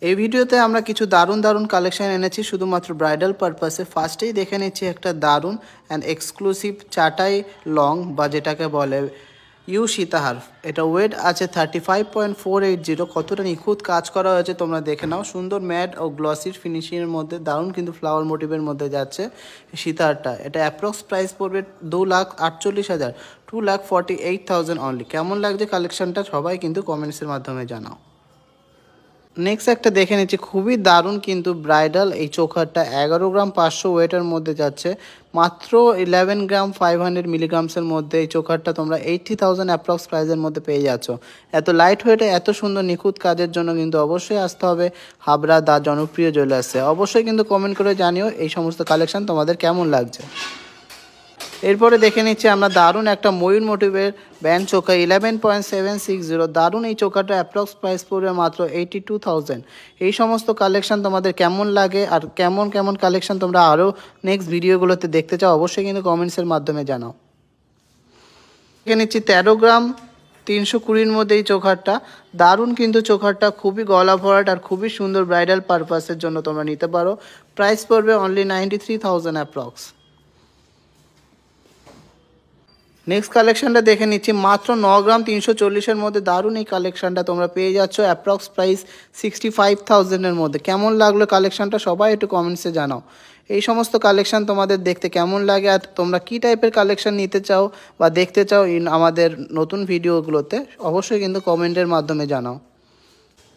এই ভিডিওতে আমরা কিছু দারুণ দারুণ কালেকশন এনেছি শুধুমাত্র ব্রাইডাল পারপাসে। ফার্স্টেই দেখে নিচ্ছি একটা দারুণ অ্যান্ড এক্সক্লুসিভ চাটাই লং বা যেটাকে বলে ইউ সীতাহার। এটা ওয়েট আছে 35.480। কতটা নিখুঁত কাজ করা হয়েছে তোমরা দেখে নাও। সুন্দর ম্যাট ও গ্লসির ফিনিশিংয়ের মধ্যে দারুণ কিন্তু ফ্লাওয়ার মোটিভের মধ্যে যাচ্ছে সীতাহারটা। এটা অ্যাপ্রক্স প্রাইস পড়বে 2,48,000, 2,48,000 অনলি। কেমন লাগছে কালেকশনটা সবাই কিন্তু কমেন্টসের মাধ্যমে জানাও। নেক্সট একটা দেখে নিচ্ছি খুবই দারুণ কিন্তু ব্রাইডাল এই চোকারটা 11 গ্রাম 500 ওয়েটের মধ্যে যাচ্ছে মাত্র 11 গ্রাম 500 মিলিগ্রামসের মধ্যে। এই চোকারটা তোমরা 80,000 অ্যাপ্রক্স প্রাইসের মধ্যে পেয়ে যাচ্ছ। এত লাইট ওয়েটে এত সুন্দর নিখুঁত কাজের জন্য কিন্তু অবশ্যই আসতে হবে হাবড়া দা জনপ্রিয় জুয়েলার্সে। অবশ্যই কিন্তু কমেন্ট করে জানিও এই সমস্ত কালেকশন তোমাদের কেমন লাগছে। এরপরে দেখে নিচ্ছি আমরা দারুণ একটা ময়ূর মোটিভের ব্যান্ড চোখা 11.760। দারুণ এই চোখাটা অ্যাপ্রক্স প্রাইস পড়বে মাত্র 82,000। এই সমস্ত কালেকশন তোমাদের কেমন লাগে আর কেমন কেমন কালেকশন তোমরা আরও নেক্সট ভিডিওগুলোতে দেখতে চাও অবশ্যই কিন্তু কমেন্টসের মাধ্যমে জানাও। দেখে নিচ্ছি 13 গ্রাম 320-র মধ্যে এই চোখারটা দারুণ কিন্তু চোখারটা খুবই গলা ভরাট আর খুবই সুন্দর ব্রাইডাল পারপাসের জন্য তোমরা নিতে পারো। প্রাইস পড়বে অনলি 93,000 অ্যাপ্রক্স। নেক্সট কালেকশনটা দেখে নিচ্ছি মাত্র 9 গ্রাম 340-এর মধ্যে দারুণ এই কালেকশনটা তোমরা পেয়ে যাচ্ছ অ্যাপ্রক্স প্রাইস 65,000-এর মধ্যে। কেমন লাগলো কালেকশনটা সবাই একটু কমেন্টসে জানাও। এই সমস্ত কালেকশন তোমাদের দেখতে কেমন লাগে আর তোমরা কী টাইপের কালেকশন নিতে চাও বা দেখতে চাও আমাদের নতুন ভিডিওগুলোতে অবশ্যই কিন্তু কমেন্টের মাধ্যমে জানাও।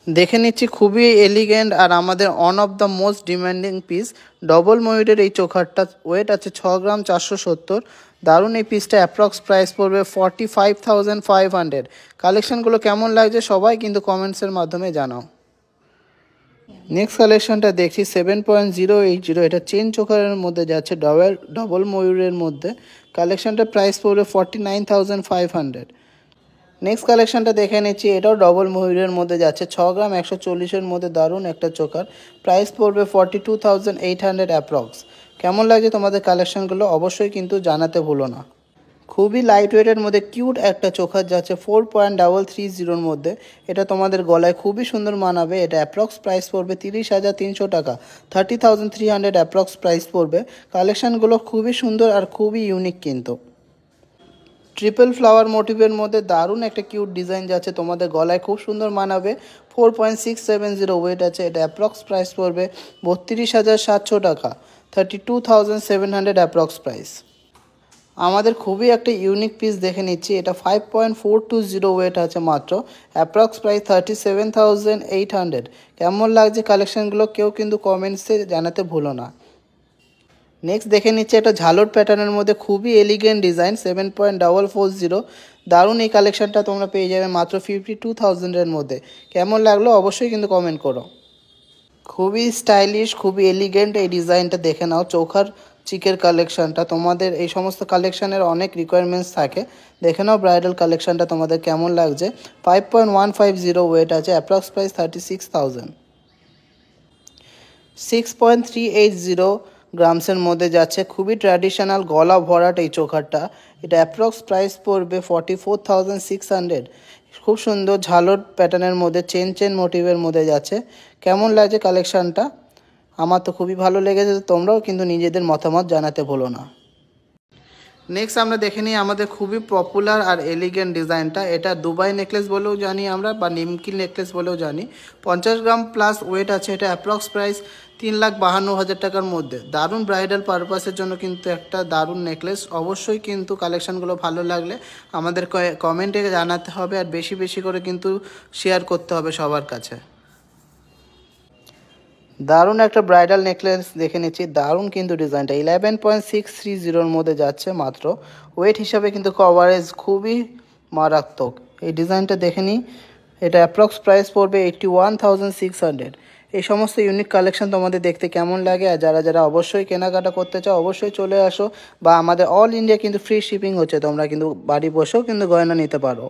দেখে নিচ্ছি খুবই এলিগেন্ট আর আমাদের one of the most demanding piece double ময়ূরের এই চোখারটা ওয়েট আছে 6 গ্রাম 470। দারুণ এই পিসটা অ্যাপ্রক্স প্রাইস পড়বে 45,500। কালেকশনগুলো কেমন লাগছে সবাই কিন্তু কমেন্টসের মাধ্যমে জানাও। নেক্সট কালেকশনটা দেখছি 7.080। এটা চেন চোখারের মধ্যে যাচ্ছে ডবল ময়ূরের মধ্যে। কালেকশনটা প্রাইস পড়বে 49,500। নেক্সট কালেকশনটা দেখে নিচ্ছি এটাও ডবল ময়ূরের মধ্যে যাচ্ছে 6 গ্রাম 140-এর মধ্যে দারুণ একটা চোকার। প্রাইস পড়বে 42,800 অ্যাপ্রক্স। কেমন লাগছে তোমাদের কালেকশনগুলো অবশ্যই কিন্তু জানাতে ভুলো না। খুবই লাইট ওয়েটের মধ্যে কিউট একটা চোখার যাচ্ছে 4.330-র মধ্যে। এটা তোমাদের গলায় খুবই সুন্দর মানাবে। এটা অ্যাপ্রক্স প্রাইস পড়বে 30,300 টাকা, 30,300 অ্যাপ্রক্স প্রাইস পড়বে। কালেকশনগুলো খুবই সুন্দর আর খুবই ইউনিক কিন্তু। ট্রিপল ফ্লাওয়ার মোটিভের মধ্যে দারুণ একটা কিউট ডিজাইন যাচ্ছে তোমাদের গলায় খুব সুন্দর মানাবে। 4.670 ওয়েট আছে। এটা অ্যাপ্রক্স প্রাইস পড়বে 32,700 টাকা, 32,700 অ্যাপ্রক্স প্রাইস। আমাদের খুবই একটা ইউনিক পিস দেখে নিচ্ছি। এটা 5.420 ওয়েট আছে মাত্র, অ্যাপ্রক্স প্রাইস 37,800। কেমন লাগছে কালেকশনগুলো কেউ কিন্তু কমেন্টসে জানাতে ভুলো না। নেক্সট দেখে নিচ্ছে একটা ঝালট প্যাটার্নের মধ্যে খুবই এলিগেন্ট ডিজাইন 7.440। দারুণ এই কালেকশনটা তোমরা পেয়ে যাবে মাত্র 52,000-এর মধ্যে। কেমন লাগলো অবশ্যই কিন্তু কমেন্ট করো। খুবই স্টাইলিশ খুবই এলিগেন্ট এই ডিজাইনটা দেখে নাও। চোখার চিকের কালেকশনটা তোমাদের এই সমস্ত কালেকশনের অনেক রিকোয়ারমেন্টস থাকে। দেখে নাও ব্রাইডাল কালেকশনটা তোমাদের কেমন লাগছে। 5.150 ওয়েট আছে, অ্যাপ্রক্স প্রাইস 36,000। 6.380 গ্রামসের মধ্যে যাচ্ছে খুবই ট্র্যাডিশনাল গলা ভরাট এই চোখারটা। এটা অ্যাপ্রক্স প্রাইস পড়বে 44,600। খুব সুন্দর ঝালর প্যাটার্নের মধ্যে চেন মোটিভের মধ্যে যাচ্ছে। কেমন লাগছে কালেকশানটা? আমার তো খুবই ভালো লেগেছে। তোমরাও কিন্তু নিজেদের মতামত জানাতে ভুলো না। নেক্সট আমরা দেখে নিই আমাদের খুবই পপুলার আর এলিগেন্ট ডিজাইনটা। এটা দুবাই নেকলেস বলেও জানি আমরা বা নিমকি নেকলেস বলেও জানি। 50 গ্রাম প্লাস ওয়েট আছে। এটা অ্যাপ্রক্স প্রাইস 3,52,000 টাকার মধ্যে। দারুণ ব্রাইডাল পারপাসের জন্য কিন্তু একটা দারুণ নেকলেস। অবশ্যই কিন্তু কালেকশানগুলো ভালো লাগলে আমাদের কমেন্টে জানাতে হবে আর বেশি বেশি করে কিন্তু শেয়ার করতে হবে সবার কাছে। দারুণ একটা ব্রাইডাল নেকলেস দেখে নিচ্ছি। দারুণ কিন্তু ডিজাইনটা 11.630-র মধ্যে যাচ্ছে মাত্র। ওয়েট হিসাবে কিন্তু কভারেজ খুবই মারাত্মক। এই ডিজাইনটা দেখে নিই। এটা অ্যাপ্রক্স প্রাইস পড়বে 81,600। এই সমস্ত ইউনিক কালেকশন তোমাদের দেখতে কেমন লাগে আর যারা যারা অবশ্যই কেনাকাটা করতে চাও অবশ্যই চলে আসো। বা আমাদের অল ইন্ডিয়া কিন্তু ফ্রি শিপিং হচ্ছে, তোমরা কিন্তু বাড়ি বসেও কিন্তু গয়না নিতে পারো।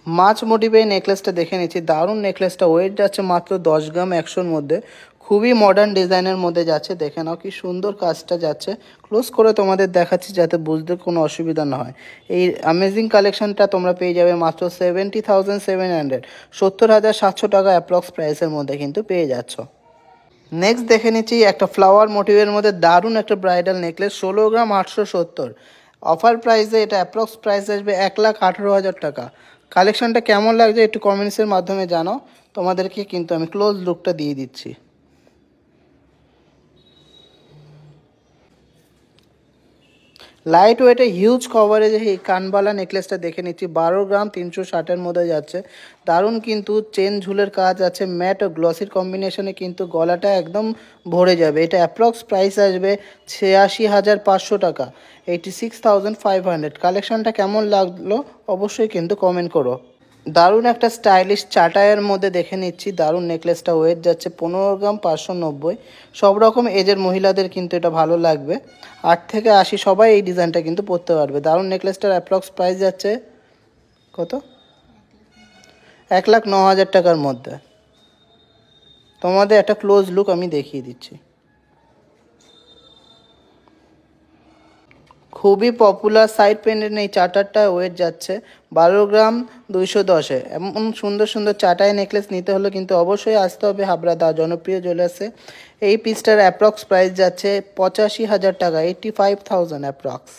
মাছ মোটিভে নেকলেসটা দেখে নিচ্ছি। দারুণ নেকলেসটা ওয়েট যাচ্ছে মাত্র 10 গ্রাম 100-র মধ্যে। খুবই মডার্ন ডিজাইনের মধ্যে যাচ্ছে, দেখে নাও কি সুন্দর কাজটা যাচ্ছে। ক্লোজ করে তোমাদের দেখাচ্ছি যাতে বুঝতে কোনো অসুবিধা না হয়। এই অ্যামেজিং কালেকশনটা তোমরা পেয়ে যাবে মাত্র 70,700, 70,700 টাকা অ্যাপ্রক্স প্রাইসের মধ্যে কিন্তু পেয়ে যাচ্ছ। নেক্সট দেখে নিচ্ছি একটা ফ্লাওয়ার মোটিভের মধ্যে দারুণ একটা ব্রাইডাল নেকলেস, 16 গ্রাম 870। অফার প্রাইসে এটা অ্যাপ্রক্স প্রাইস আসবে 1,18,000 টাকা। কালেকশনটা কেমন লাগছে একটু কমেন্টসের মাধ্যমে জানাও, তোমাদেরকে কিন্তু আমি ক্লোজ লুকটা দিয়ে দিচ্ছি। লাইট ওয়েটে হিউজ কভারেজে এই কানবালা নেকলেসটা দেখে নিচ্ছি, 12 গ্রাম 360-এর মধ্যে যাচ্ছে। দারুণ কিন্তু চেন ঝুলের কাজ আছে, ম্যাট ও গ্লসির কম্বিনেশনে কিন্তু গলাটা একদম ভরে যাবে। এটা অ্যাপ্রক্স প্রাইস আসবে 86,500 টাকা, 86,500। কালেকশনটা কেমন লাগলো অবশ্যই কিন্তু কমেন্ট করো। দারুণ একটা স্টাইলিশ চাটায়ের মধ্যে দেখে নিচ্ছি, দারুণ নেকলেসটা ওয়েট যাচ্ছে 15 গ্রাম 590। সব রকম এজের মহিলাদের কিন্তু এটা ভালো লাগবে, 8 থেকে 80 সবাই এই ডিজাইনটা কিন্তু পরতে পারবে। দারুণ নেকলেসটার অ্যাপ্রক্স প্রাইস যাচ্ছে কত, 1,09,000 টাকার মধ্যে। তোমাদের একটা ক্লোজ লুক আমি দেখিয়ে দিচ্ছি। খুবই পপুলার সাইড পেনের এই চাটারটা ওয়েট যাচ্ছে 12 গ্রাম 210-এ। এমন সুন্দর সুন্দর চাটাই নেকলেস নিতে হলে কিন্তু অবশ্যই আসতে হবে হাবড়া দা জনপ্রিয় জুয়েলার্সে। এই পিসটার অ্যাপ্রক্স প্রাইস যাচ্ছে 85,000 টাকা, 85,000 অ্যাপ্রক্স।